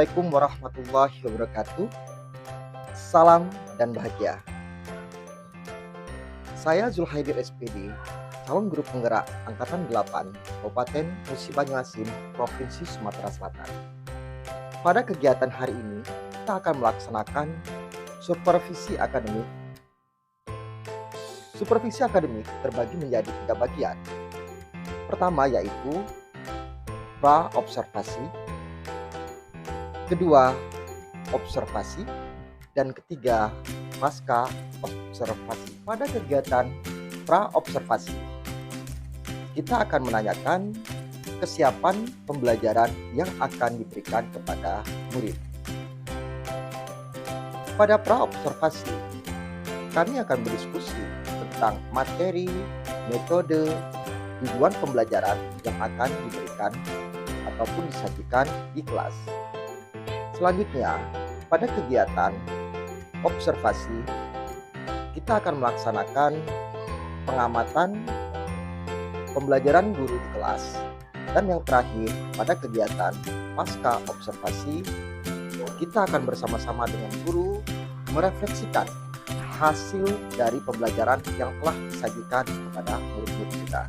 Assalamualaikum warahmatullahi wabarakatuh. Salam dan bahagia. Saya Zulhaidir SPD, calon guru penggerak Angkatan 8, Kabupaten Musi Banyuasin, Provinsi Sumatera Selatan. Pada kegiatan hari ini, kita akan melaksanakan supervisi akademik. Supervisi akademik terbagi menjadi 3 bagian. Pertama yaitu pra-observasi, kedua observasi, dan ketiga pasca observasi. Pada kegiatan pra-observasi, kita akan menanyakan kesiapan pembelajaran yang akan diberikan kepada murid. Pada pra-observasi, kami akan berdiskusi tentang materi, metode, tujuan pembelajaran yang akan diberikan ataupun disajikan di kelas. Selanjutnya, pada kegiatan observasi, kita akan melaksanakan pengamatan pembelajaran guru di kelas. Dan yang terakhir, pada kegiatan pasca observasi, kita akan bersama-sama dengan guru merefleksikan hasil dari pembelajaran yang telah disajikan kepada murid-murid kita.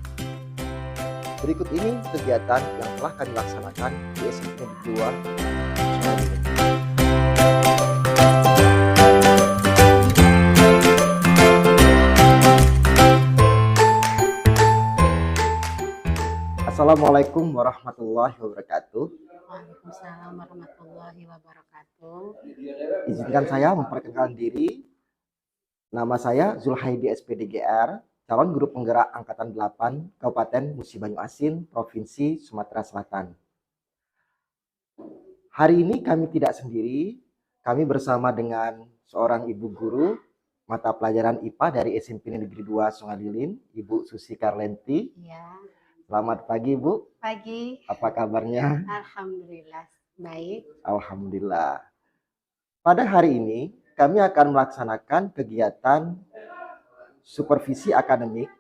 Berikut ini kegiatan yang telah kami laksanakan di SMP Negeri 2 Sungai. Assalamualaikum warahmatullahi wabarakatuh. Waalaikumsalam warahmatullahi wabarakatuh. Izinkan saya memperkenalkan diri. Nama saya Zulhaidi SPDGR, calon guru penggerak Angkatan 8 Kabupaten Musi Banyuasin, Provinsi Sumatera Selatan. Hari ini kami tidak sendiri, kami bersama dengan seorang ibu guru mata pelajaran IPA dari SMP Negeri 2 Sungai Lilin, Ibu Susi Karlenti. Ya. Selamat pagi, Bu. Pagi. Apa kabarnya? Alhamdulillah baik. Alhamdulillah. Pada hari ini kami akan melaksanakan kegiatan supervisi akademik.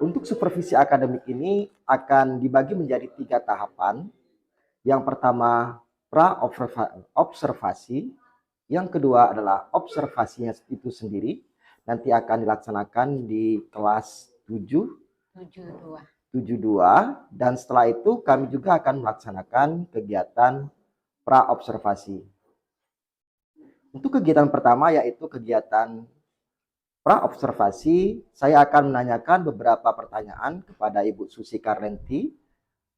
Untuk supervisi akademik ini akan dibagi menjadi 3 tahapan. Yang pertama pra-observasi, yang kedua adalah observasinya itu sendiri. Nanti akan dilaksanakan di kelas 72, dan setelah itu kami juga akan melaksanakan kegiatan pra-observasi. Untuk kegiatan pertama yaitu kegiatan pra-observasi, saya akan menanyakan beberapa pertanyaan kepada Ibu Susi Karlenti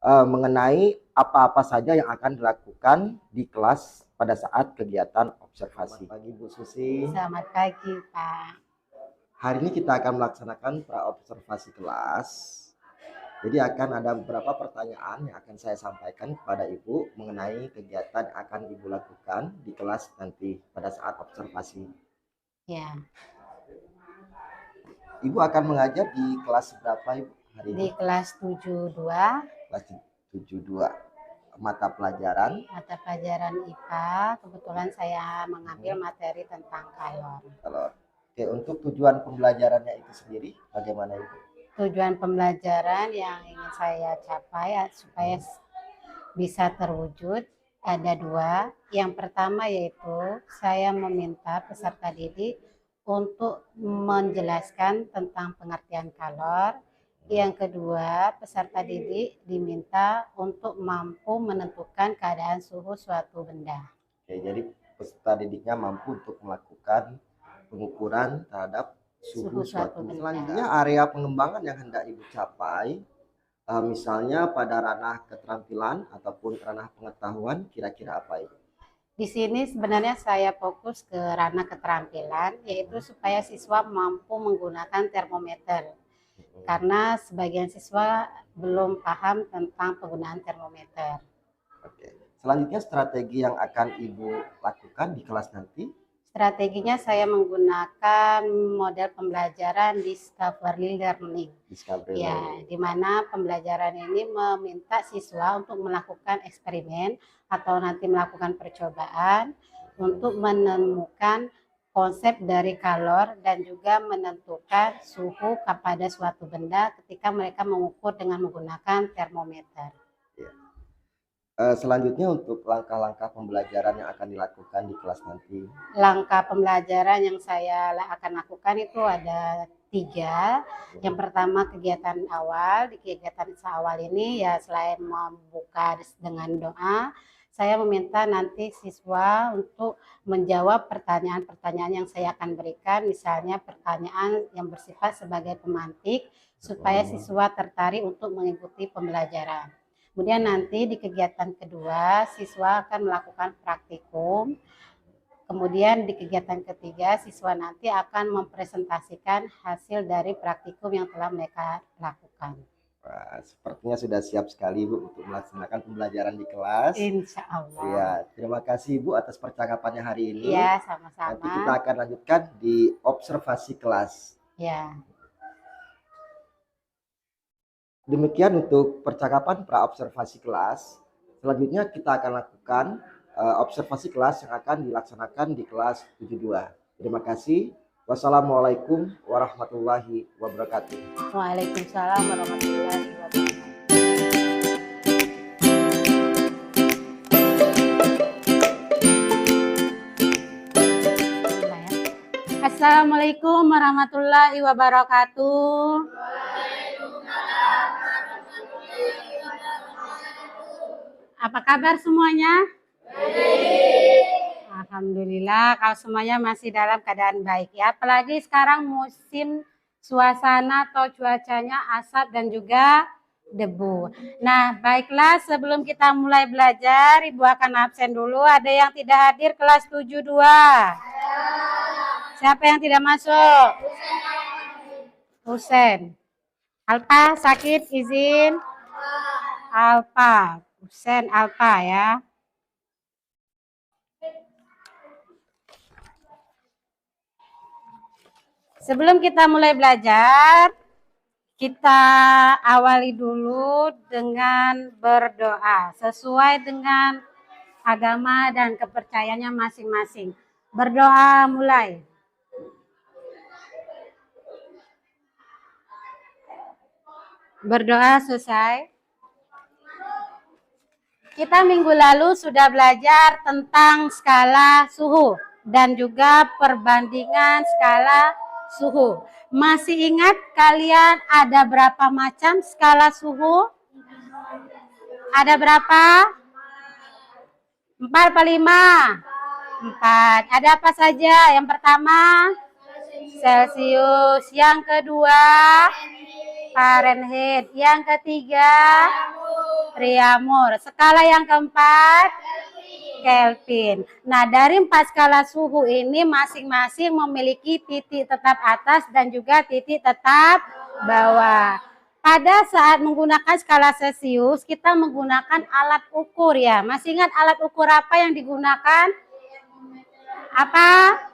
mengenai apa-apa saja yang akan dilakukan di kelas pada saat kegiatan observasi. Selamat pagi, Bu Susi. Selamat pagi, Pak. Hari ini kita akan melaksanakan pra-observasi kelas. Jadi akan ada beberapa pertanyaan yang akan saya sampaikan kepada Ibu mengenai kegiatan yang akan Ibu lakukan di kelas nanti pada saat observasi. Ya. Ibu akan mengajar di kelas berapa, Ibu, hari ini? Di kelas 72. Kelas 72. Mata pelajaran IPA. Kebetulan saya mengambil materi tentang kalor. Oke, untuk tujuan pembelajarannya itu sendiri bagaimana, Ibu? Tujuan pembelajaran yang ingin saya capai supaya bisa terwujud ada 2. Yang pertama yaitu saya meminta peserta didik untuk menjelaskan tentang pengertian kalor. Yang kedua, peserta didik diminta untuk mampu menentukan keadaan suhu suatu benda. Oke, jadi peserta didiknya mampu untuk melakukan pengukuran terhadap suhu suatu benda. Selanjutnya area pengembangan yang hendak Ibu capai, misalnya pada ranah keterampilan ataupun ranah pengetahuan, kira-kira apa itu? Di sini sebenarnya saya fokus ke ranah keterampilan, yaitu supaya siswa mampu menggunakan termometer. Karena sebagian siswa belum paham tentang penggunaan termometer. Oke. Selanjutnya strategi yang akan Ibu lakukan di kelas nanti? Strateginya saya menggunakan model pembelajaran discovery learning. Ya, di mana pembelajaran ini meminta siswa untuk melakukan eksperimen atau nanti melakukan percobaan untuk menemukan konsep dari kalor dan juga menentukan suhu pada suatu benda ketika mereka mengukur dengan menggunakan termometer. Selanjutnya untuk langkah-langkah pembelajaran yang akan dilakukan di kelas nanti. Langkah pembelajaran yang saya akan lakukan itu ada 3. Yang pertama kegiatan awal. Di kegiatan awal ini ya selain membuka dengan doa, saya meminta nanti siswa untuk menjawab pertanyaan-pertanyaan yang saya akan berikan, misalnya pertanyaan yang bersifat sebagai pemantik supaya siswa tertarik untuk mengikuti pembelajaran. Kemudian nanti di kegiatan kedua, siswa akan melakukan praktikum. Kemudian di kegiatan ketiga, siswa nanti akan mempresentasikan hasil dari praktikum yang telah mereka lakukan. Wah, sepertinya sudah siap sekali Bu untuk melaksanakan pembelajaran di kelas. Insya Allah. Ya, terima kasih Bu atas percakapannya hari ini. Ya, sama-sama. Nanti kita akan lanjutkan di observasi kelas. Ya. Demikian untuk percakapan pra observasi kelas. Selanjutnya kita akan lakukan observasi kelas yang akan dilaksanakan di kelas 72. Terima kasih. Wassalamualaikum warahmatullahi wabarakatuh. Waalaikumsalam warahmatullahi wabarakatuh. Assalamualaikum warahmatullahi wabarakatuh. Apa kabar semuanya? Alhamdulillah kalau semuanya masih dalam keadaan baik ya. Apalagi sekarang musim suasana atau cuacanya asap dan juga debu. Nah, baiklah sebelum kita mulai belajar, Ibu akan absen dulu. Ada yang tidak hadir kelas 72? Siapa yang tidak masuk? Husen. Alpa sakit izin? Alpa. Husen Alpa ya. Sebelum kita mulai belajar, kita awali dulu dengan berdoa sesuai dengan agama dan kepercayaannya masing-masing. Berdoa mulai. Berdoa selesai. Kita minggu lalu sudah belajar tentang skala suhu dan juga perbandingan skala suhu. Masih ingat kalian ada berapa macam skala suhu? Ada berapa? 4 atau 5? 4. Ada apa saja? Yang pertama Celcius, yang kedua Fahrenheit, yang ketiga Reaumur, skala yang keempat Kelvin. Nah, dari 4 skala suhu ini masing-masing memiliki titik tetap atas dan juga titik tetap bawah. Pada saat menggunakan skala Celcius, kita menggunakan alat ukur ya. Masih ingat alat ukur apa yang digunakan? Apa?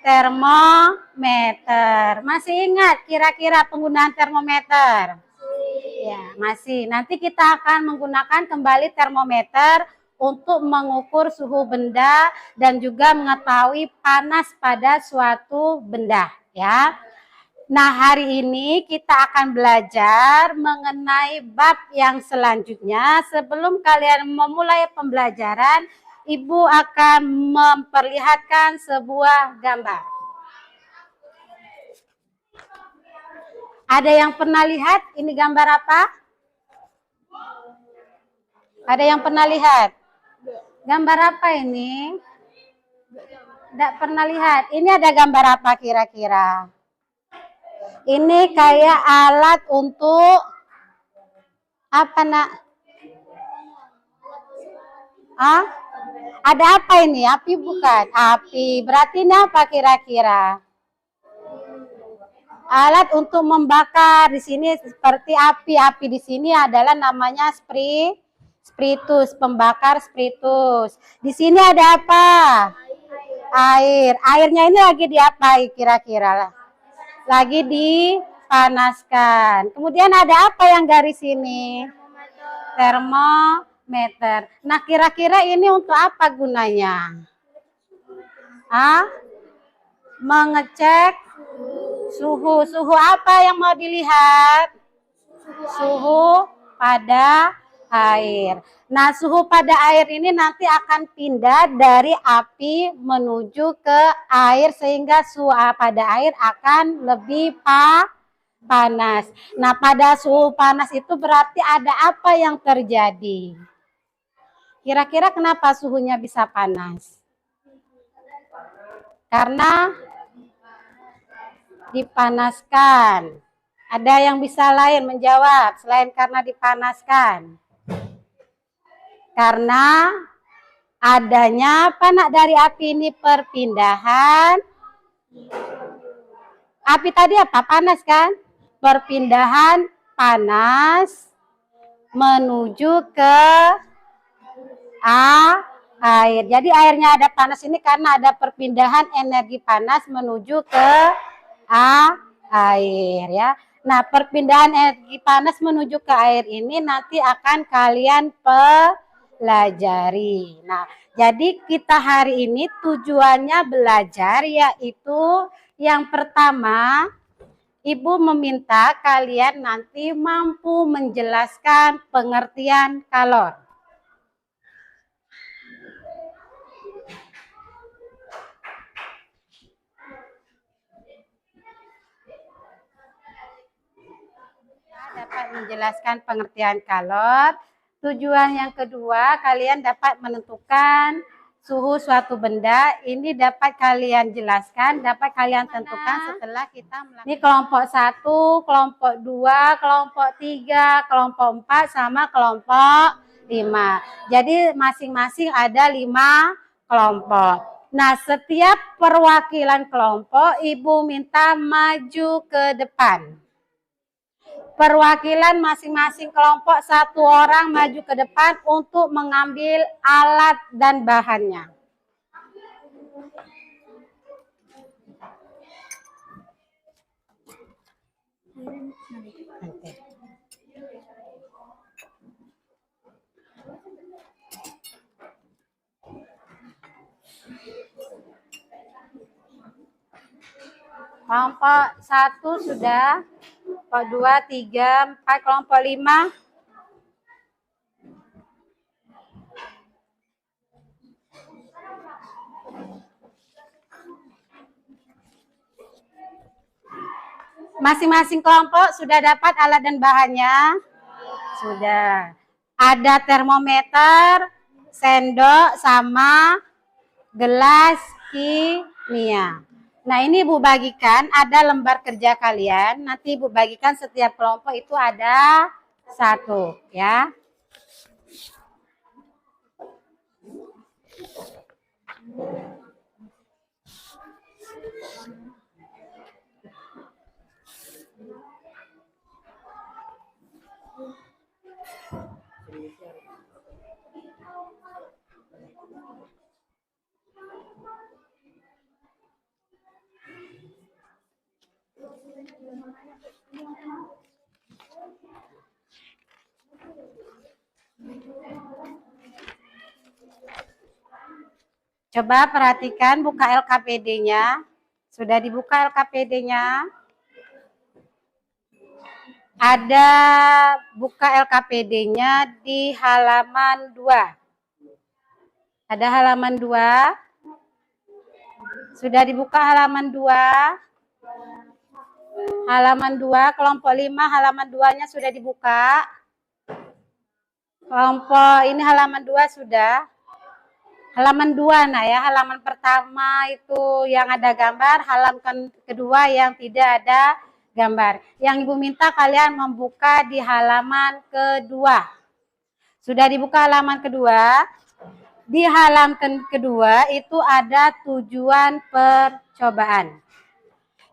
Termometer. Masih ingat kira-kira penggunaan termometer? Ya, masih. Nanti kita akan menggunakan kembali termometer untuk mengukur suhu benda dan juga mengetahui panas pada suatu benda, ya. Nah, hari ini kita akan belajar mengenai bab yang selanjutnya. Sebelum kalian memulai pembelajaran, Ibu akan memperlihatkan sebuah gambar. Ada yang pernah lihat ini gambar apa? Ada yang pernah lihat? Gambar apa ini? Tidak pernah lihat. Ini ada gambar apa kira-kira? Ini kayak alat untuk apa, Nak? Ah? Ada apa ini? Api bukan? Api. Berarti ini apa kira-kira? Alat untuk membakar. Di sini seperti api. Api di sini adalah namanya spiritus, pembakar spiritus. Di sini ada apa? Air. Airnya ini lagi diapai kira-kira? Lagi dipanaskan. Kemudian ada apa yang garis ini? Termometer. Nah, kira-kira ini untuk apa gunanya? Mengecek suhu. Suhu apa yang mau dilihat? Suhu pada air. Nah, suhu pada air ini nanti akan pindah dari api menuju ke air sehingga suhu pada air akan lebih panas. Nah, pada suhu panas itu berarti ada apa yang terjadi? Kira-kira kenapa suhunya bisa panas? Karena dipanaskan. Ada yang bisa lain menjawab selain karena dipanaskan? Karena adanya apa nak dari api ini perpindahan. Api tadi apa? Panas kan? Perpindahan panas menuju ke air. Jadi airnya ada panas ini karena ada perpindahan energi panas menuju ke air ya. Nah, perpindahan energi panas menuju ke air ini nanti akan kalian pelajari. Nah, jadi kita hari ini tujuannya belajar yaitu yang pertama, Ibu meminta kalian nanti mampu menjelaskan pengertian kalor. Dapat menjelaskan pengertian kalor. Tujuan yang kedua, kalian dapat menentukan suhu suatu benda. Ini dapat kalian jelaskan, dapat kalian tentukan setelah kita melakukan. Ini kelompok 1, kelompok 2, kelompok 3, kelompok 4, sama kelompok 5. Jadi masing-masing ada 5 kelompok. Nah, setiap perwakilan kelompok, Ibu minta maju ke depan. Perwakilan masing-masing kelompok 1 orang maju ke depan untuk mengambil alat dan bahannya. Kelompok 1 sudah. Kelompok 2, 3, 4, kelompok 5. Masing-masing kelompok sudah dapat alat dan bahannya? Sudah. Ada termometer, sendok, sama gelas kimia. Nah, ini Ibu bagikan, ada lembar kerja kalian. Nanti Ibu bagikan setiap kelompok itu ada 1 ya. Coba perhatikan, buka LKPD-nya. Sudah dibuka LKPD-nya? Ada buka LKPD-nya di halaman 2. Ada halaman 2. Sudah dibuka halaman 2. Halaman 2, kelompok 5, halaman 2-nya sudah dibuka. Kelompok ini halaman 2 sudah. Halaman 2 nah ya, halaman pertama itu yang ada gambar, halaman kedua yang tidak ada gambar. Yang Ibu minta kalian membuka di halaman kedua. Sudah dibuka halaman kedua. Di halaman kedua itu ada tujuan percobaan.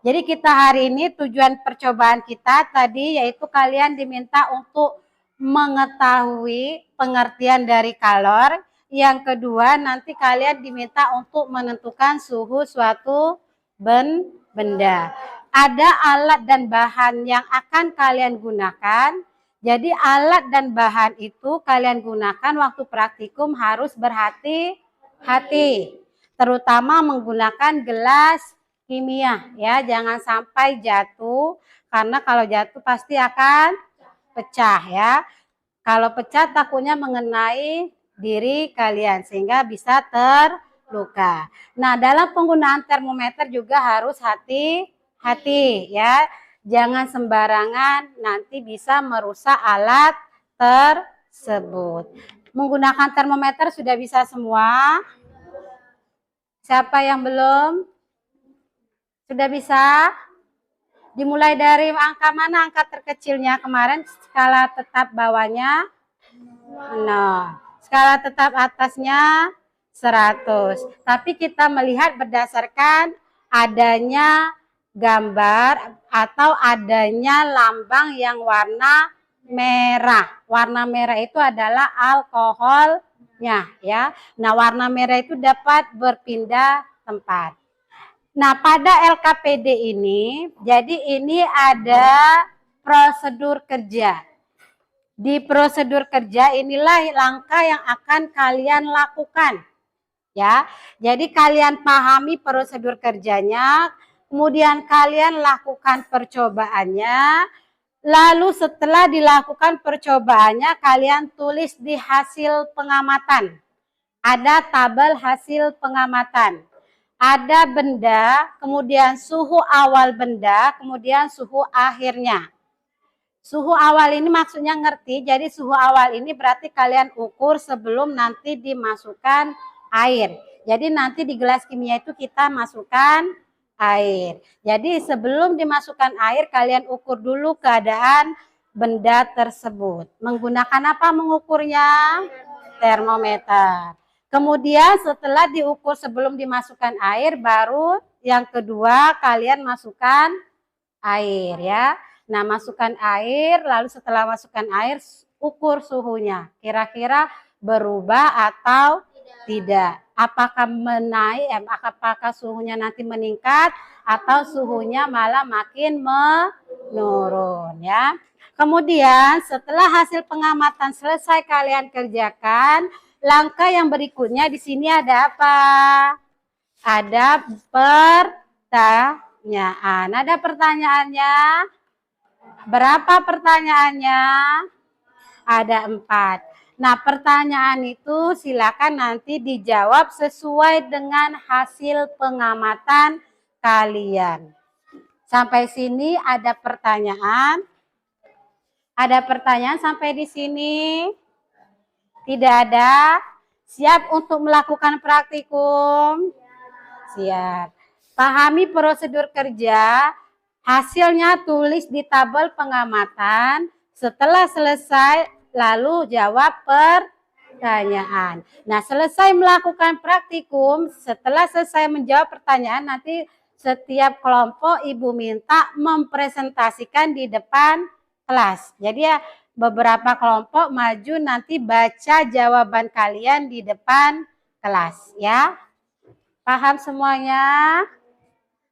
Jadi kita hari ini tujuan percobaan kita tadi yaitu kalian diminta untuk mengetahui pengertian dari kalor. Yang kedua, nanti kalian diminta untuk menentukan suhu suatu benda. Ada alat dan bahan yang akan kalian gunakan. Jadi alat dan bahan itu kalian gunakan waktu praktikum harus berhati-hati. Terutama menggunakan gelas kimia ya, jangan sampai jatuh karena kalau jatuh pasti akan pecah ya. Kalau pecah takutnya mengenai diri kalian sehingga bisa terluka. Nah, dalam penggunaan termometer juga harus hati-hati ya. Jangan sembarangan nanti bisa merusak alat tersebut. Menggunakan termometer sudah bisa semua? Siapa yang belum? Sudah bisa? Dimulai dari angka mana angka terkecilnya kemarin? Skala tetap bawahnya 0. Skala tetap atasnya 100. Tapi kita melihat berdasarkan adanya gambar atau adanya lambang yang warna merah. Warna merah itu adalah alkoholnya ya. Nah, warna merah itu dapat berpindah tempat. Nah, pada LKPD ini, jadi ini ada prosedur kerja. Di prosedur kerja inilah langkah yang akan kalian lakukan. Ya. Jadi kalian pahami prosedur kerjanya, kemudian kalian lakukan percobaannya. Lalu setelah dilakukan percobaannya, kalian tulis di hasil pengamatan. Ada tabel hasil pengamatan. Ada benda, kemudian suhu awal benda, kemudian suhu akhirnya. Suhu awal ini maksudnya ngerti, jadi suhu awal ini berarti kalian ukur sebelum nanti dimasukkan air. Jadi nanti di gelas kimia itu kita masukkan air. Jadi sebelum dimasukkan air, kalian ukur dulu keadaan benda tersebut. Menggunakan apa mengukurnya? Termometer. Kemudian setelah diukur sebelum dimasukkan air, baru yang kedua kalian masukkan air ya. Nah, masukkan air, lalu setelah masukkan air, ukur suhunya. Kira-kira berubah atau tidak. Apakah apakah suhunya nanti meningkat atau suhunya malah makin menurun ya. Kemudian setelah hasil pengamatan selesai kalian kerjakan, langkah yang berikutnya di sini ada apa? Ada pertanyaan. Ada pertanyaannya? Berapa pertanyaannya? Ada 4. Nah, pertanyaan itu silakan nanti dijawab sesuai dengan hasil pengamatan kalian. Sampai sini ada pertanyaan? Ada pertanyaan sampai di sini? Tidak ada? Siap untuk melakukan praktikum? Siap. Pahami prosedur kerja, hasilnya tulis di tabel pengamatan. Setelah selesai, lalu jawab pertanyaan. Nah, selesai melakukan praktikum, setelah selesai menjawab pertanyaan, nanti setiap kelompok Ibu minta mempresentasikan di depan kelas. Jadi ya, beberapa kelompok maju nanti baca jawaban kalian di depan kelas ya. Paham semuanya?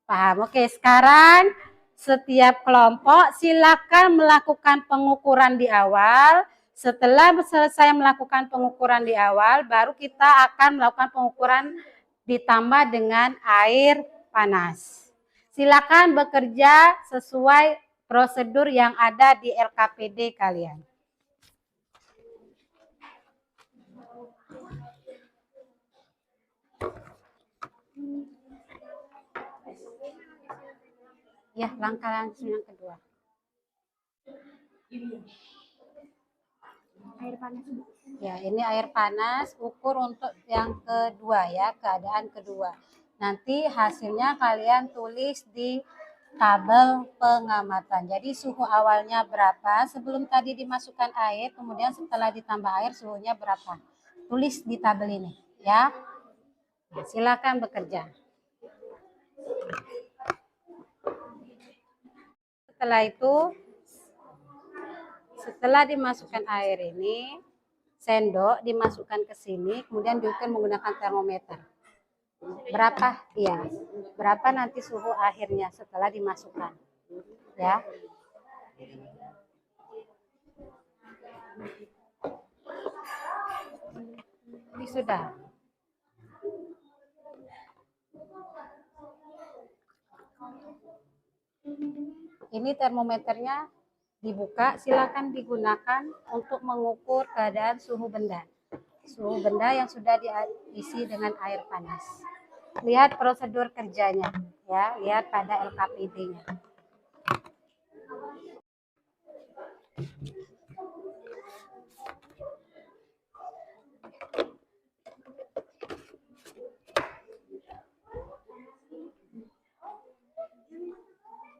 Paham. Oke, sekarang setiap kelompok silakan melakukan pengukuran di awal. Setelah selesai melakukan pengukuran di awal, baru kita akan melakukan pengukuran ditambah dengan air panas. Silakan bekerja sesuai prosedur yang ada di LKPD kalian. Ya, langkah langsung yang kedua. Air panas. Ya, ini air panas, ukur untuk yang kedua ya, keadaan kedua. Nanti hasilnya kalian tulis di tabel pengamatan. Jadi suhu awalnya berapa, sebelum tadi dimasukkan air, kemudian setelah ditambah air suhunya berapa. Tulis di tabel ini ya. Nah, silakan bekerja. Setelah itu, setelah dimasukkan air ini, sendok dimasukkan ke sini, kemudian diukur menggunakan termometer. Berapa? Iya. Berapa nanti suhu akhirnya setelah dimasukkan? Ya. Ini sudah. Ini termometernya dibuka, silakan digunakan untuk mengukur keadaan suhu benda. Suhu benda yang sudah diisi dengan air panas. Lihat prosedur kerjanya, ya, lihat pada LKPD-nya.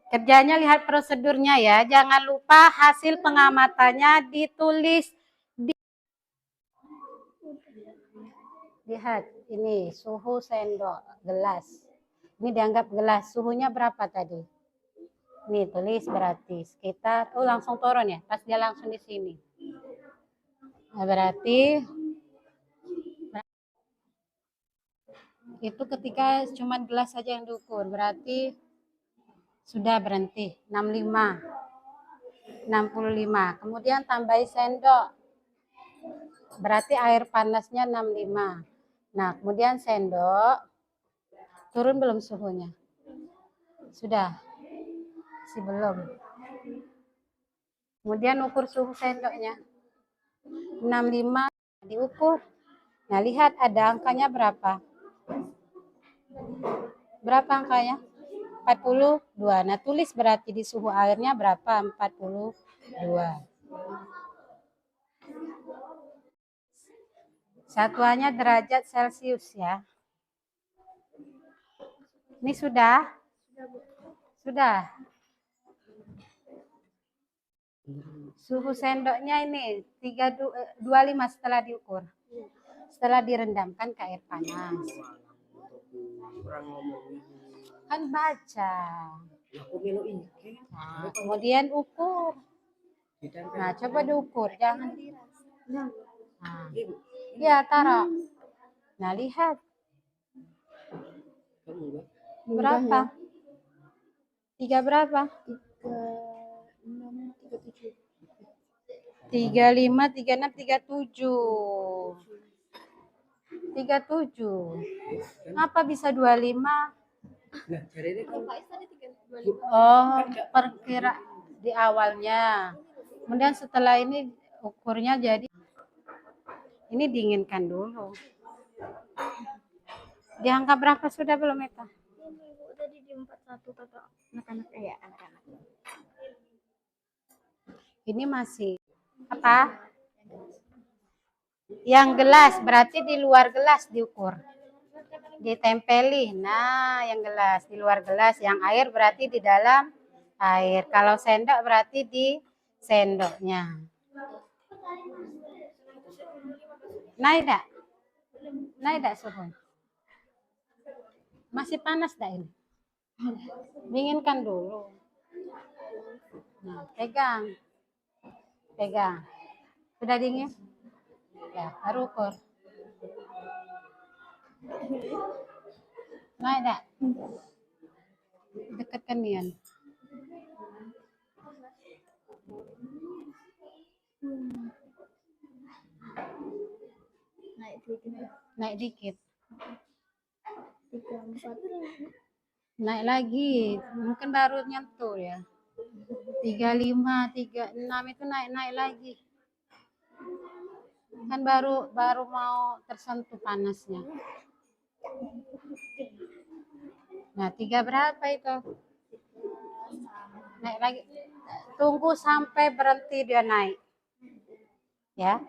Kerjanya lihat prosedurnya ya. Jangan lupa hasil pengamatannya ditulis di. Lihat, ini suhu sendok gelas. Ini dianggap gelas. Suhunya berapa tadi? Nih, tulis berarti sekitar, langsung turun ya. Pas dia langsung di sini. Nah, berarti itu ketika cuma gelas saja yang diukur. Berarti sudah berhenti 65, 65. Kemudian tambahi sendok, berarti air panasnya 65. Nah, kemudian sendok turun belum suhunya? Sudah? Masih belum. Kemudian ukur suhu sendoknya 65, diukur. Nah, lihat ada angkanya berapa? Berapa angkanya? 42. Nah, tulis berarti di suhu airnya berapa? 42. Satuannya derajat Celcius ya. Ini sudah? Sudah. Suhu sendoknya ini 25 setelah diukur. Setelah direndamkan ke air panas. Kan baca. Nah, kemudian ukur. Nah, coba diukur, jangan diras. Nah, ya taruh. Nah, lihat. Berapa? 3 berapa? 35, 36, 37. 37. Kenapa bisa 25? Oh, perkira di awalnya. Kemudian setelah ini ukurnya jadi ini dinginkan dulu. Di angka berapa sudah belum Eta? Tadi di 41 kata anak-anak anak-anak. Ini masih apa? Yang gelas berarti di luar gelas diukur. Ditempeli. Nah, yang gelas di luar gelas, yang air berarti di dalam air. Kalau sendok berarti di sendoknya. Naik enggak? Naik enggak suhu? Masih panas enggak ini? Dinginkan dulu. Nah, pegang. Pegang. Sudah dingin? Ya, baru ukur. Naik enggak? Dekatkan Nian. Naik dikit. 34. Naik lagi, mungkin baru nyentuh ya. 35, 36 itu naik lagi. Kan baru mau tersentuh panasnya. Nah, 3 berapa itu? Naik lagi. Tunggu sampai berhenti dia naik. Ya.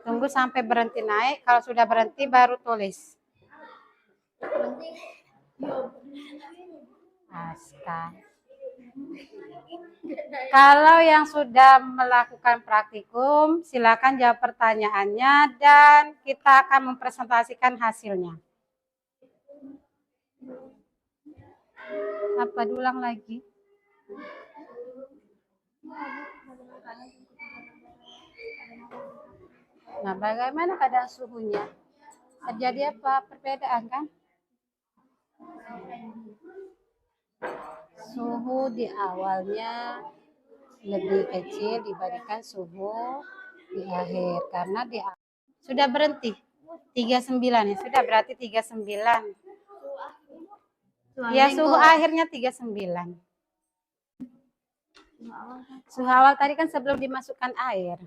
Tunggu sampai berhenti naik. Kalau sudah berhenti baru tulis. Aska. Kalau yang sudah melakukan praktikum, silakan jawab pertanyaannya dan kita akan mempresentasikan hasilnya. Apa diulang lagi? Nah, bagaimana keadaan suhunya? Terjadi apa perbedaan kan? Suhu di awalnya lebih kecil dibandingkan suhu di akhir karena di sudah berhenti 39 ya, sudah berarti 39. Ya, suhu akhirnya 39. Suhu awal tadi kan sebelum dimasukkan air.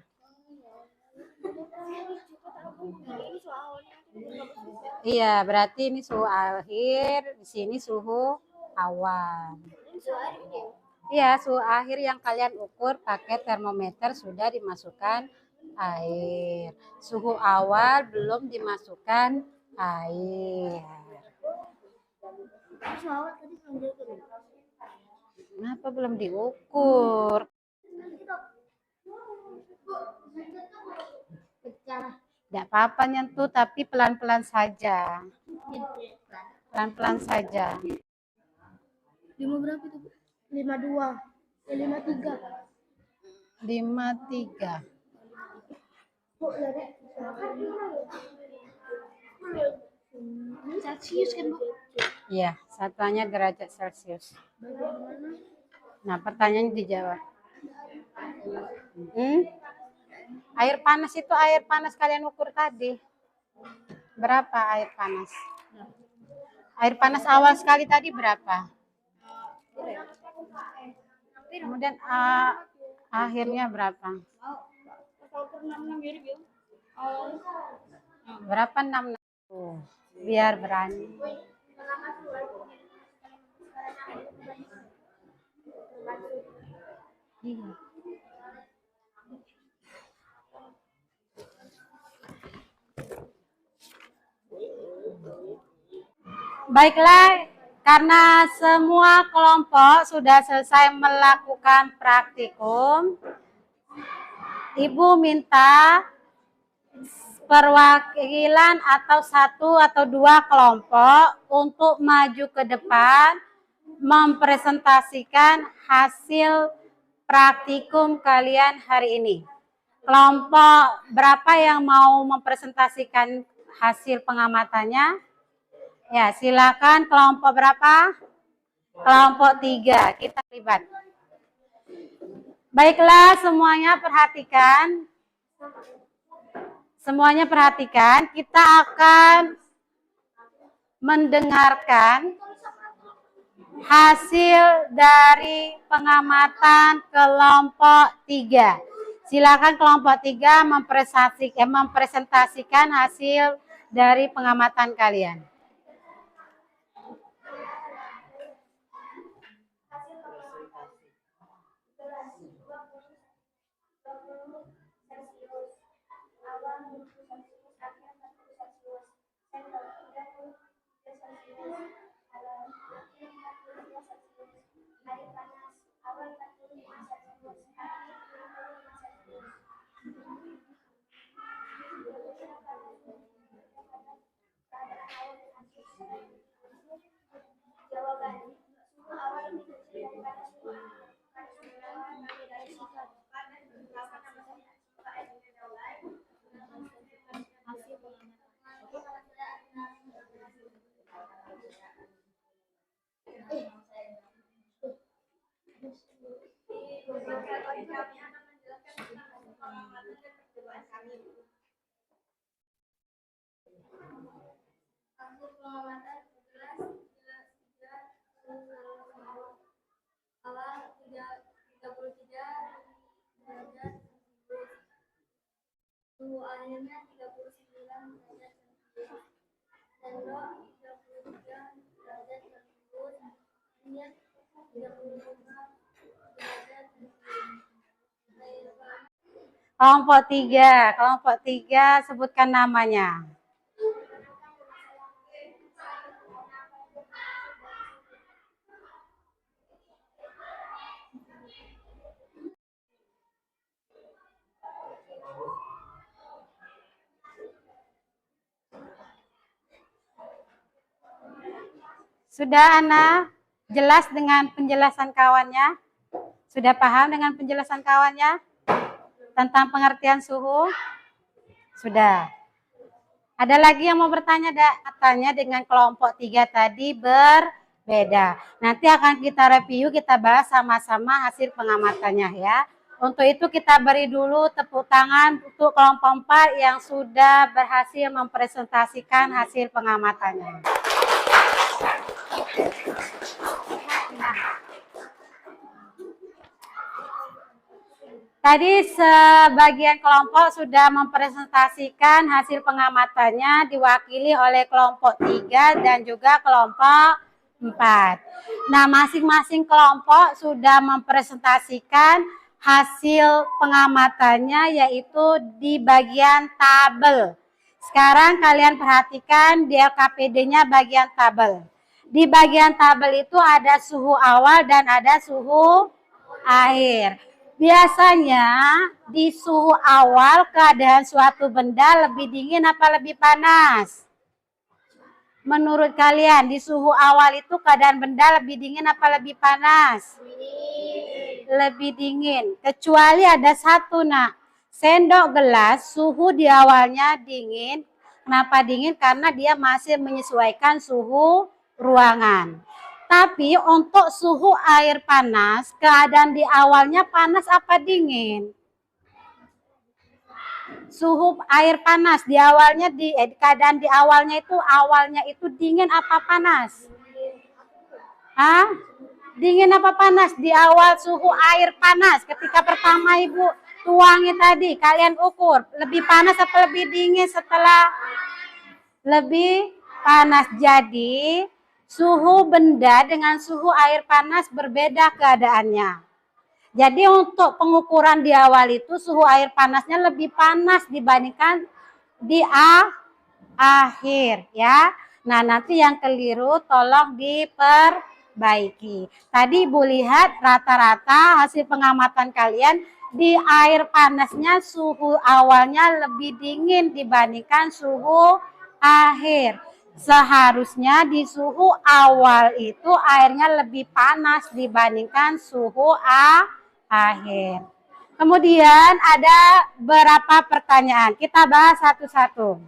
Iya, berarti ini suhu akhir, di sini suhu awal. Iya, suhu akhir yang kalian ukur pakai termometer sudah dimasukkan air. Suhu awal belum dimasukkan air. Kenapa belum diukur? Tidak apa-apa nyentuh, tapi pelan-pelan saja. Pelan-pelan saja. 5 berapa itu? 52. 53. 53. Celcius kan, Bu? Iya, satuannya derajat Celcius. Nah, pertanyaannya dijawab. Air panas itu air panas kalian ukur tadi. Berapa air panas? Air panas awal sekali tadi berapa? Kemudian akhirnya berapa? Berapa 6? Biar berani. Iya. Baiklah, karena semua kelompok sudah selesai melakukan praktikum, Ibu minta perwakilan atau 1 atau 2 kelompok untuk maju ke depan mempresentasikan hasil praktikum kalian hari ini. Kelompok berapa yang mau mempresentasikan hasil pengamatannya? Ya, silakan. Kelompok berapa? Kelompok 3. Kita libat. Baiklah, semuanya perhatikan. Semuanya perhatikan. Kita akan mendengarkan hasil dari pengamatan kelompok 3. Silakan kelompok 3 mempresentasikan hasil dari pengamatan kalian. Suhu airnya 39 derajat Celcius. Sendok 33 derajat Celcius. Minyak 35 derajat Celcius. Kelompok 3 sebutkan namanya. Sudah Ana jelas dengan penjelasan kawannya? Sudah paham dengan penjelasan kawannya tentang pengertian suhu? Sudah. Ada lagi yang mau bertanya? Katanya dengan kelompok 3 tadi berbeda. Nanti akan kita review, kita bahas sama-sama hasil pengamatannya ya. Untuk itu kita beri dulu tepuk tangan untuk kelompok 4 yang sudah berhasil mempresentasikan hasil pengamatannya. Tadi sebagian kelompok sudah mempresentasikan hasil pengamatannya diwakili oleh kelompok 3 dan juga kelompok 4. Nah, masing-masing kelompok sudah mempresentasikan hasil pengamatannya yaitu di bagian tabel. Sekarang kalian perhatikan di LKPD-nya bagian tabel. Di bagian tabel itu ada suhu awal dan ada suhu akhir. Biasanya di suhu awal keadaan suatu benda lebih dingin apa lebih panas? Menurut kalian di suhu awal itu keadaan benda lebih dingin apa lebih panas? Lebih dingin. Kecuali ada satu nak. Sendok gelas suhu di awalnya dingin. Kenapa dingin? Karena dia masih menyesuaikan suhu ruangan. Tapi untuk suhu air panas, keadaan di awalnya panas apa dingin? Suhu air panas di awalnya keadaan di awalnya itu dingin apa panas? Hah? Dingin apa panas? Di awal suhu air panas ketika pertama Ibu tuangi tadi, kalian ukur lebih panas apa lebih dingin setelah? Lebih panas. Jadi suhu benda dengan suhu air panas berbeda keadaannya. Jadi untuk pengukuran di awal itu suhu air panasnya lebih panas dibandingkan di akhir ya. Nah, nanti yang keliru tolong diperbaiki. Tadi Ibu lihat rata-rata hasil pengamatan kalian di air panasnya suhu awalnya lebih dingin dibandingkan suhu akhir. Seharusnya di suhu awal itu airnya lebih panas dibandingkan suhu akhir. Kemudian ada beberapa pertanyaan. Kita bahas satu-satu.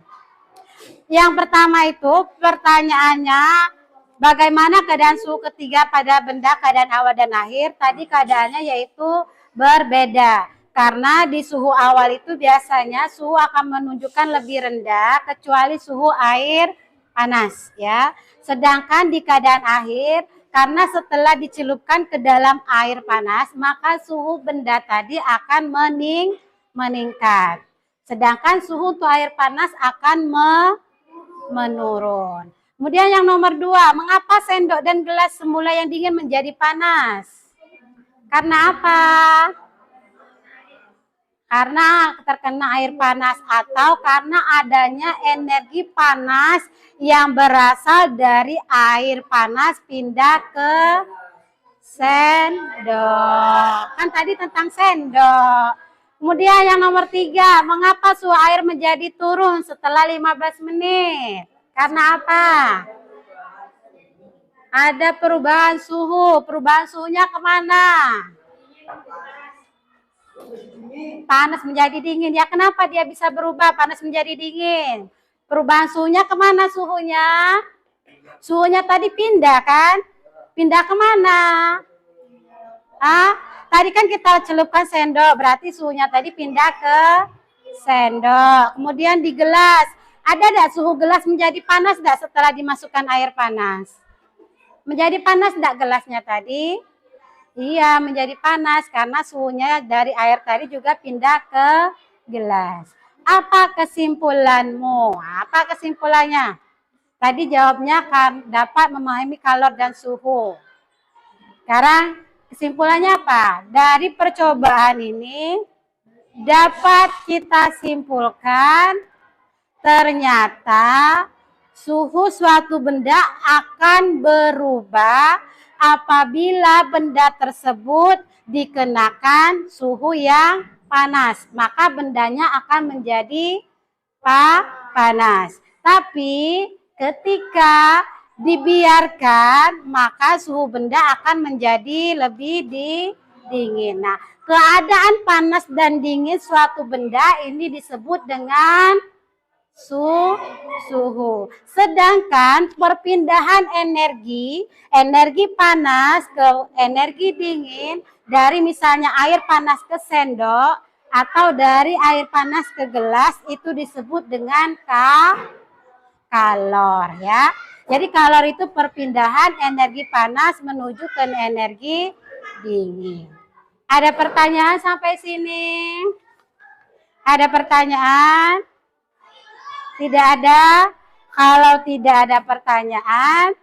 Yang pertama itu pertanyaannya, bagaimana keadaan suhu ketiga pada benda keadaan awal dan akhir? Tadi keadaannya yaitu berbeda. Karena di suhu awal itu biasanya suhu akan menunjukkan lebih rendah kecuali suhu air panas ya. Sedangkan di keadaan akhir karena setelah dicelupkan ke dalam air panas maka suhu benda tadi akan meningkat. Sedangkan suhu untuk air panas akan menurun. Kemudian yang nomor 2, mengapa sendok dan gelas semula yang dingin menjadi panas? Karena apa? Karena terkena air panas atau karena adanya energi panas yang berasal dari air panas pindah ke sendok. Kan tadi tentang sendok. Kemudian yang nomor 3, mengapa suhu air menjadi turun setelah 15 menit? Karena apa? Ada perubahan suhu. Perubahan suhunya kemana? Panas menjadi dingin. Ya kenapa dia bisa berubah panas menjadi dingin? Perubahan suhunya kemana suhunya? Suhunya tadi pindah kan? Pindah kemana? Tadi kan kita celupkan sendok, berarti suhunya tadi pindah ke sendok. Kemudian di gelas, ada enggak suhu gelas menjadi panas enggak setelah dimasukkan air panas? Menjadi panas enggak gelasnya tadi? Iya, menjadi panas karena suhunya dari air tadi juga pindah ke gelas. Apa kesimpulanmu? Apa kesimpulannya? Tadi jawabnya kan dapat memahami kalor dan suhu. Sekarang kesimpulannya apa? Dari percobaan ini dapat kita simpulkan ternyata suhu suatu benda akan berubah apabila benda tersebut dikenakan suhu yang panas, maka bendanya akan menjadi panas. Tapi ketika dibiarkan, maka suhu benda akan menjadi lebih dingin. Nah, keadaan panas dan dingin suatu benda ini disebut dengan suhu. Sedangkan perpindahan energi panas ke energi dingin dari misalnya air panas ke sendok atau dari air panas ke gelas itu disebut dengan kalor ya. Jadi kalor itu perpindahan energi panas menuju ke energi dingin. Ada pertanyaan sampai sini? Ada pertanyaan? Tidak ada? Kalau tidak ada pertanyaan,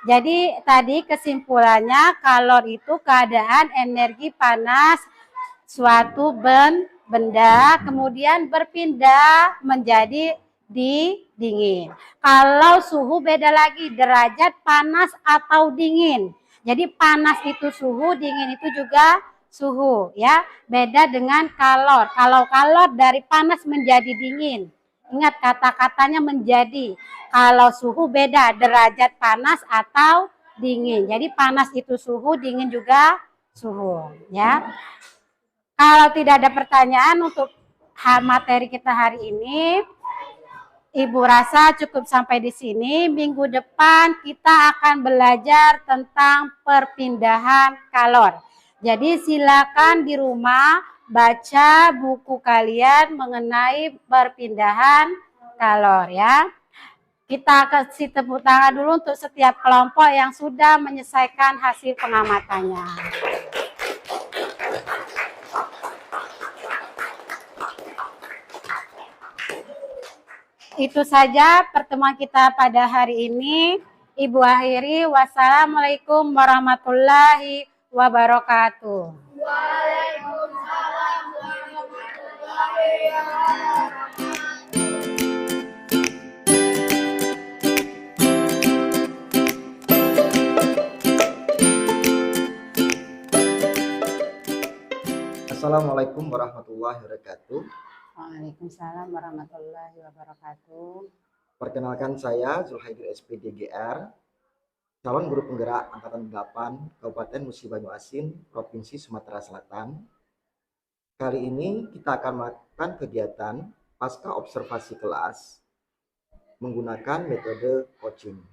jadi tadi kesimpulannya kalor itu keadaan energi panas suatu benda kemudian berpindah menjadi dingin. Kalau suhu beda lagi, derajat panas atau dingin. Jadi panas itu suhu, dingin itu juga suhu ya. Beda dengan kalor. Kalau kalor dari panas menjadi dingin. Ingat kata-katanya menjadi. Kalau suhu beda, derajat panas atau dingin. Jadi panas itu suhu, dingin juga suhu ya. Kalau tidak ada pertanyaan untuk materi kita hari ini, Ibu rasa cukup sampai di sini. Minggu depan kita akan belajar tentang perpindahan kalor. Jadi silakan di rumah baca buku kalian mengenai perpindahan kalor ya. Kita kasih tepuk tangan dulu untuk setiap kelompok yang sudah menyelesaikan hasil pengamatannya. Itu saja pertemuan kita pada hari ini. Ibu akhiri, wassalamualaikum warahmatullahi wabarakatuh. Waalaikumsalam warahmatullahi wabarakatuh. Assalamualaikum warahmatullahi wabarakatuh. Waalaikumsalam warahmatullahi wabarakatuh. Perkenalkan saya Zulhaidir SPDGR, calon guru penggerak Angkatan 8 Kabupaten Musi Banyuasin, Provinsi Sumatera Selatan. Kali ini kita akan melakukan kegiatan pasca observasi kelas menggunakan metode coaching.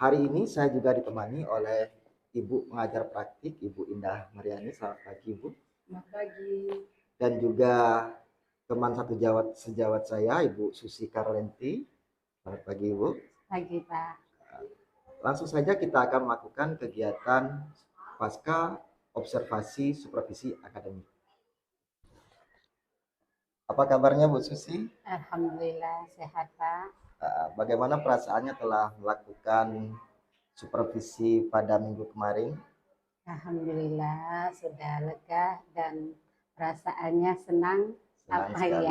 Hari ini saya juga ditemani oleh Ibu pengajar praktik, Ibu Indah Mariani. Selamat pagi, Ibu. Selamat pagi. Dan juga teman satu sejawat saya, Ibu Susi Karlenti. Selamat pagi, Ibu. Pagi, Pak. Langsung saja kita akan melakukan kegiatan pasca observasi supervisi akademik. Apa kabarnya, Bu Susi? Alhamdulillah sehat, Pak. Bagaimana perasaannya telah melakukan supervisi pada minggu kemarin? Alhamdulillah sudah lega dan perasaannya senang apa sekali.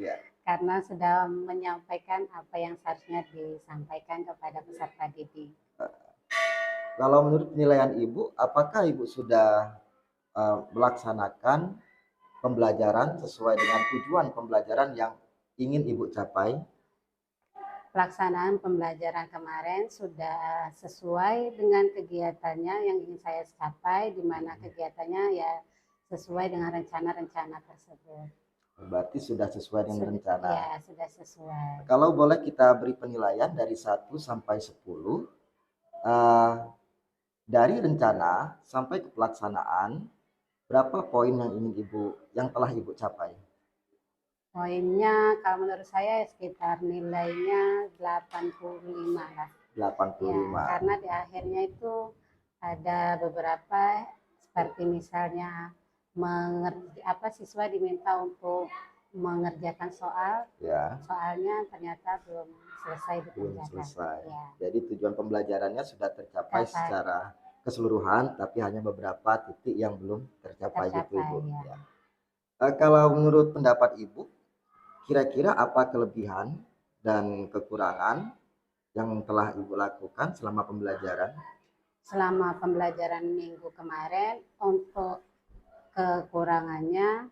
ya, karena sudah menyampaikan apa yang seharusnya disampaikan kepada peserta didik. Kalau menurut penilaian Ibu, apakah Ibu sudah melaksanakan pembelajaran sesuai dengan tujuan pembelajaran yang ingin Ibu capai? Pelaksanaan pembelajaran kemarin sudah sesuai dengan kegiatannya yang ingin saya capai, di mana kegiatannya ya sesuai dengan rencana-rencana tersebut. Berarti sudah sesuai dengan rencana. Ya, sudah sesuai. Kalau boleh kita beri penilaian dari 1 sampai 10, dari rencana sampai ke pelaksanaan, berapa poin yang telah Ibu capai? Poinnya kalau menurut saya sekitar nilainya 85 lah. 85. Ya, karena di akhirnya itu ada beberapa seperti misalnya siswa diminta untuk mengerjakan soal. Ya. Soalnya ternyata belum selesai Belum dikerjakan. selesai. Ya. Jadi tujuan pembelajarannya sudah tercapai secara keseluruhan, tapi hanya beberapa titik yang belum tercapai gitu, Ibu. Ya. Kalau menurut pendapat Ibu, kira-kira apa kelebihan dan kekurangan yang telah Ibu lakukan selama pembelajaran? Selama pembelajaran minggu kemarin, untuk kekurangannya,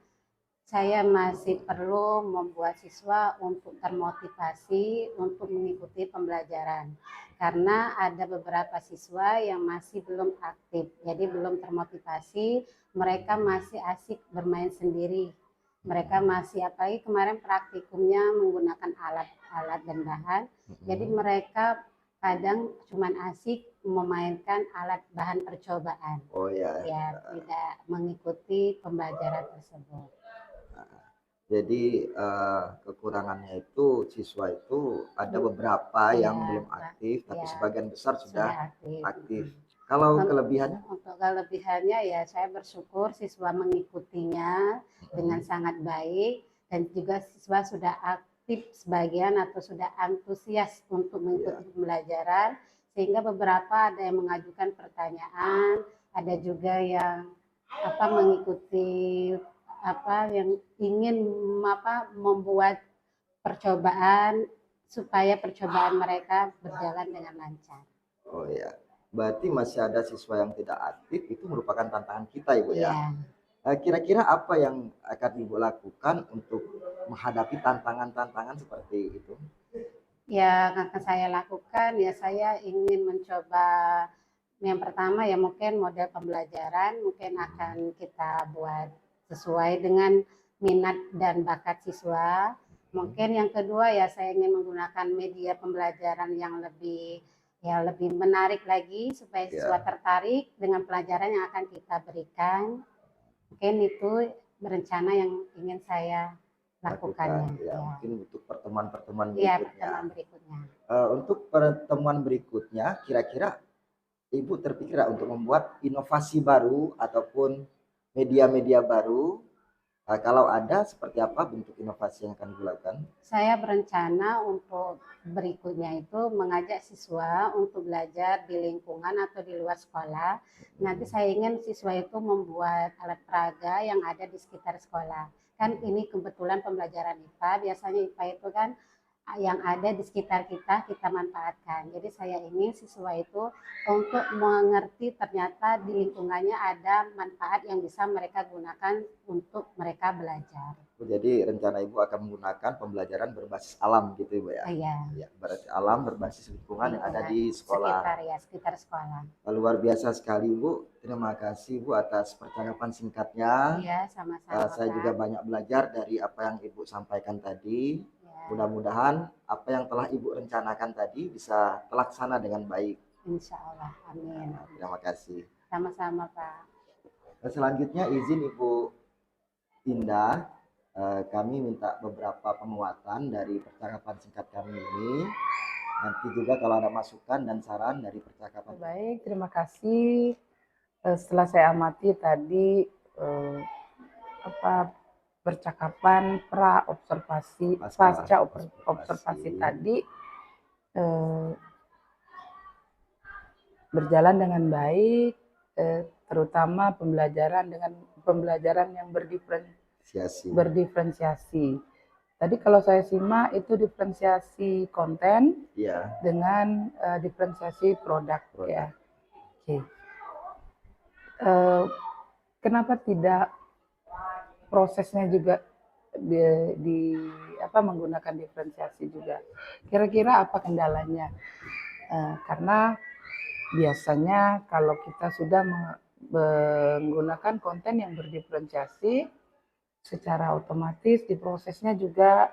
saya masih perlu membuat siswa untuk termotivasi untuk mengikuti pembelajaran. Karena ada beberapa siswa yang masih belum aktif, jadi belum termotivasi, mereka masih asik bermain sendiri. Mereka masih, apalagi kemarin praktikumnya menggunakan alat-alat dan bahan, jadi mereka kadang cuman asik memainkan alat bahan percobaan. Oh ya. Ya, tidak mengikuti pembelajaran tersebut. Jadi kekurangannya itu siswa itu ada beberapa yang belum aktif, tapi sebagian besar sudah aktif. Kalau Kalau kelebihannya? untuk kelebihannya ya saya bersyukur siswa mengikutinya dengan sangat baik dan juga siswa sudah aktif sebagian atau sudah antusias untuk mengikuti pembelajaran sehingga beberapa ada yang mengajukan pertanyaan, ada juga yang mengikuti yang ingin membuat percobaan supaya percobaan mereka berjalan dengan lancar. Oh ya, berarti masih ada siswa yang tidak aktif, itu merupakan tantangan kita Ibu ya. Ya, Kira-kira apa yang akan Ibu lakukan untuk menghadapi tantangan-tantangan seperti itu? yang akan saya lakukan ya saya ingin mencoba yang pertama ya mungkin model pembelajaran mungkin akan kita buat sesuai dengan minat dan bakat siswa. Mungkin yang kedua ya saya ingin menggunakan media pembelajaran yang lebih menarik lagi supaya siswa tertarik dengan pelajaran yang akan kita berikan. Mungkin itu berencana yang ingin saya lakukannya. Ya, mungkin untuk pertemuan-pertemuan Ya, berikutnya. pertemuan berikutnya. Untuk pertemuan berikutnya, kira-kira Ibu terpikir untuk membuat inovasi baru ataupun media-media baru? Kalau ada, seperti apa bentuk inovasi yang akan dilakukan? Saya berencana untuk berikutnya itu mengajak siswa untuk belajar di lingkungan atau di luar sekolah. Nanti saya ingin siswa itu membuat alat peraga yang ada di sekitar sekolah. Kan ini kebetulan pembelajaran IPA, biasanya IPA itu kan yang ada di sekitar kita manfaatkan. Jadi saya ingin siswa itu untuk mengerti ternyata di lingkungannya ada manfaat yang bisa mereka gunakan untuk mereka belajar. Jadi rencana Ibu akan menggunakan pembelajaran berbasis alam gitu Ibu ya? Iya. Ya, berarti alam berbasis lingkungan yang ada di sekolah. Sekitar sekolah. Luar biasa sekali Ibu. Terima kasih Ibu atas percakapan singkatnya. Iya, sama-sama. Saya juga banyak belajar dari apa yang Ibu sampaikan tadi. Mudah-mudahan apa yang telah Ibu rencanakan tadi bisa terlaksana dengan baik. Insya Allah, amin. Terima kasih. Sama-sama Pak. Selanjutnya izin Ibu Indah, kami minta beberapa penguatan dari percakapan singkat kami ini. Nanti juga kalau ada masukan dan saran dari percakapan. Baik, terima kasih. Setelah saya amati tadi percakapan pasca observasi tadi berjalan dengan baik, terutama pembelajaran yang berdifferensiasi. Tadi kalau saya simak itu diferensiasi konten dengan diferensiasi produk. Ya. Oke. Kenapa tidak prosesnya juga menggunakan diferensiasi juga? Kira-kira apa kendalanya? Karena biasanya kalau kita sudah menggunakan konten yang berdiferensiasi, secara otomatis di prosesnya juga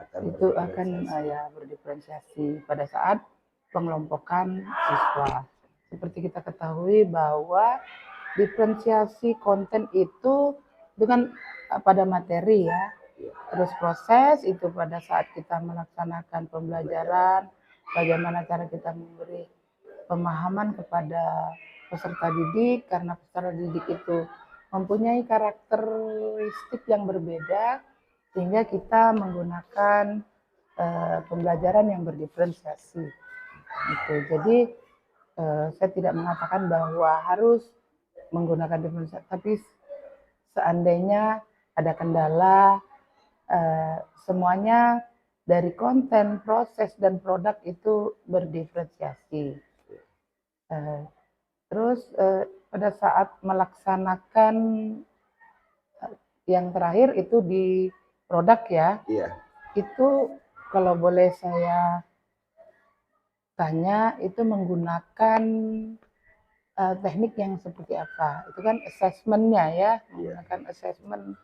akan berdiferensiasi pada saat pengelompokan siswa. Seperti kita ketahui bahwa diferensiasi konten itu dengan pada materi ya, terus proses itu pada saat kita melaksanakan pembelajaran, bagaimana cara kita memberi pemahaman kepada peserta didik, karena peserta didik itu mempunyai karakteristik yang berbeda sehingga kita menggunakan pembelajaran yang berdiferensiasi. Gitu. Jadi saya tidak mengatakan bahwa harus menggunakan diferensiasi, tapi seandainya ada kendala, semuanya dari konten, proses, dan produk itu berdiferensiasi. Terus pada saat melaksanakan yang terakhir itu di produk ya, itu kalau boleh saya tanya itu menggunakan teknik yang seperti apa? Itu kan assessment-nya ya, menggunakan assessment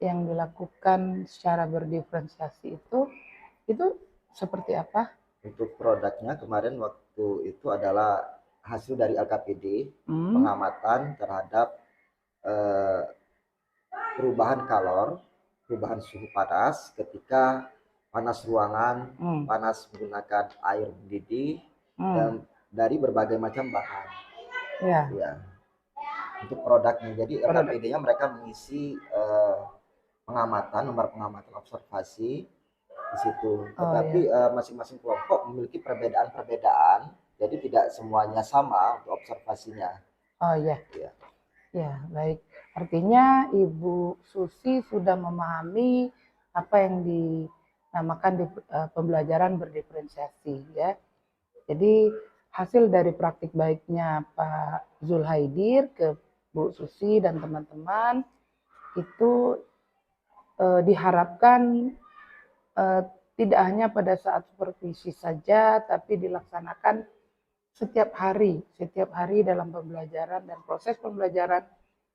yang dilakukan secara berdiferensiasi itu seperti apa? Untuk produknya kemarin waktu itu adalah hasil dari LKPD, pengamatan terhadap perubahan kalor, perubahan suhu panas ketika panas ruangan, panas menggunakan air mendidih, dan dari berbagai macam bahan. Ya. Ya, untuk produknya. Jadi RKPD-nya mereka mengisi pengamatan, nomor pengamatan observasi di situ. Tetapi masing-masing kelompok memiliki perbedaan-perbedaan. Jadi tidak semuanya sama untuk observasinya. Oh ya. Ya. Ya, baik. Artinya Ibu Susi sudah memahami apa yang dinamakan pembelajaran berdiferensiasi ya. Jadi hasil dari praktik baiknya Pak Zulhaidir ke Bu Susi dan teman-teman itu diharapkan tidak hanya pada saat supervisi saja, tapi dilaksanakan setiap hari dalam pembelajaran dan proses pembelajaran.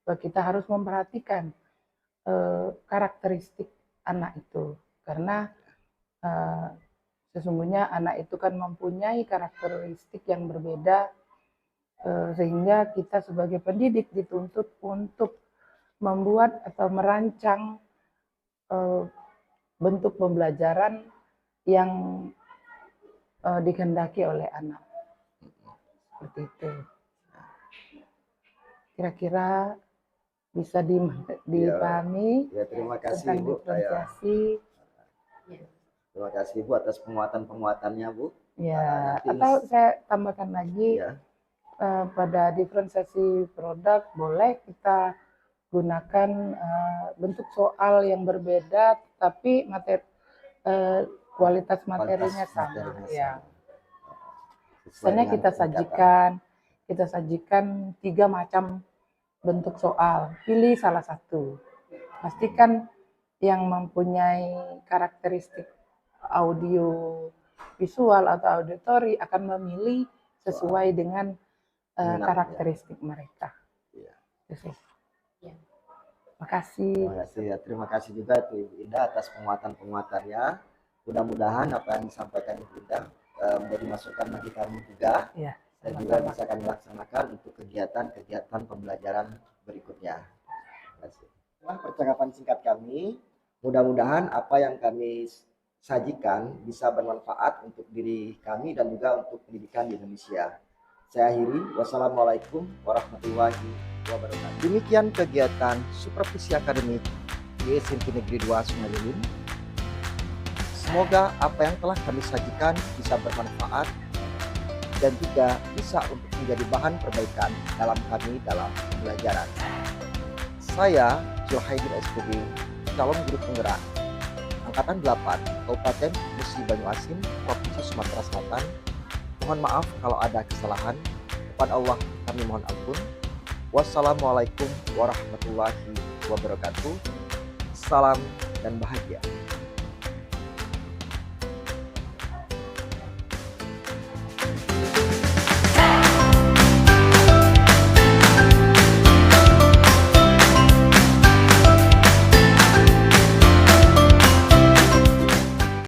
Kita harus memperhatikan karakteristik anak itu, karena sesungguhnya anak itu kan mempunyai karakteristik yang berbeda, sehingga kita sebagai pendidik dituntut untuk membuat atau merancang bentuk pembelajaran yang dikehendaki oleh anak. Seperti itu. Kira-kira bisa dipahami. Ya, terima kasih tentang Bu. diferensiasi. Terima kasih Bu atas penguatan-penguatannya Bu. Ya, atau saya tambahkan lagi Ya. Pada diferensiasi produk boleh kita gunakan bentuk soal yang berbeda, tapi kualitas materinya sama. Ya. Misalnya kita sajikan 3 macam bentuk soal, pilih salah satu. Pastikan yang mempunyai karakteristik audio visual atau auditori akan memilih sesuai dengan karakteristik mereka. Ya. Terima kasih. Terima kasih juga tuh Ibu Indah atas penguatan-penguatannya. Mudah-mudahan apa yang disampaikan Ibu Indah menjadi masukan bagi kami juga. Ya, dan juga bisa kami laksanakan untuk kegiatan-kegiatan pembelajaran berikutnya. Terima kasih. Setelah percakapan singkat kami, mudah-mudahan apa yang kami sajikan bisa bermanfaat untuk diri kami dan juga untuk pendidikan di Indonesia. Saya akhiri, wassalamualaikum warahmatullahi wabarakatuh. Demikian kegiatan supervisi akademik di SMP Negeri 2 Sungai Liling. Semoga apa yang telah kami sajikan bisa bermanfaat dan juga bisa untuk menjadi bahan perbaikan dalam pembelajaran. Saya Zulhaidir SPG, calon guru penggerak Angkatan 8, Kabupaten Musi Banyuasin, Provinsi Sumatera Selatan. Mohon maaf kalau ada kesalahan. Kepada Allah kami mohon ampun. Wassalamualaikum warahmatullahi wabarakatuh. Salam dan bahagia.